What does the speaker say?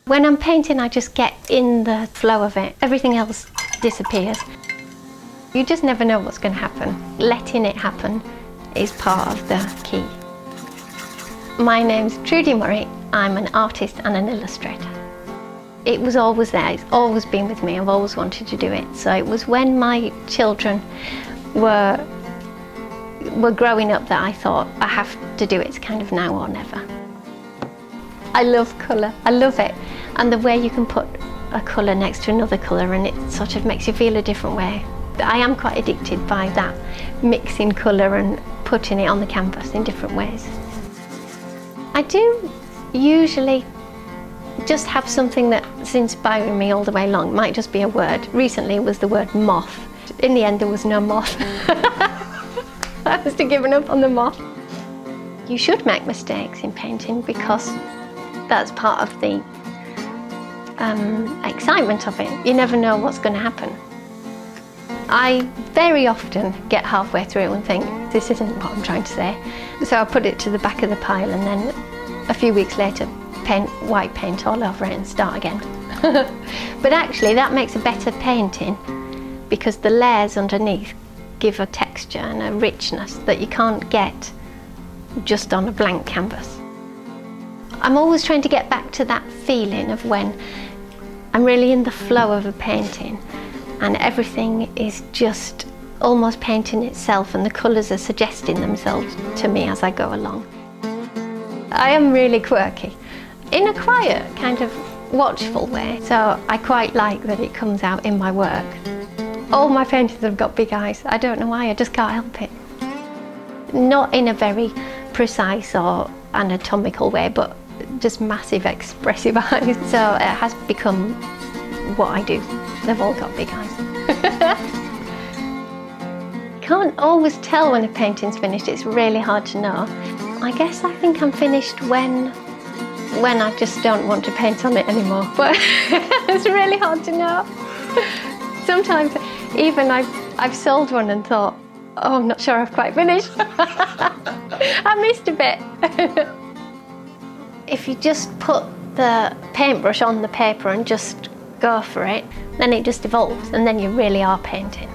When I'm painting, I just get in the flow of it. Everything else disappears. You just never know what's going to happen. Letting it happen is part of the key. My name's Trudi Murray. I'm an artist and an illustrator. It was always there, it's always been with me, I've always wanted to do it. So it was when my children were growing up that I thought, I have to do it, it's kind of now or never. I love colour, I love it. And the way you can put a colour next to another colour and it sort of makes you feel a different way. I am quite addicted by that, mixing colour and putting it on the canvas in different ways. I do usually just have something that's inspiring me all the way along. It might just be a word. Recently it was the word moth. In the end there was no moth. I was given up on the moth. You should make mistakes in painting because that's part of the excitement of it. You never know what's going to happen. I very often get halfway through and think, this isn't what I'm trying to say. So I put it to the back of the pile and then a few weeks later paint white paint all over it and start again. But actually that makes a better painting because the layers underneath give a texture and a richness that you can't get just on a blank canvas. I'm always trying to get back to that feeling of when I'm really in the flow of a painting and everything is just almost painting itself and the colours are suggesting themselves to me as I go along. I am really quirky, in a quiet, kind of watchful way, so I quite like that it comes out in my work. All my paintings have got big eyes. I don't know why, I just can't help it. Not in a very precise or anatomical way, but just massive expressive eyes. So it has become what I do. They've all got big eyes. Can't always tell when a painting's finished, it's really hard to know. I guess I think I'm finished when I just don't want to paint on it anymore, but it's really hard to know. Sometimes even I've sold one and thought, oh, I'm not sure I've quite finished. I missed a bit. If you just put the paintbrush on the paper and just go for it, then it just evolves and then you really are painting.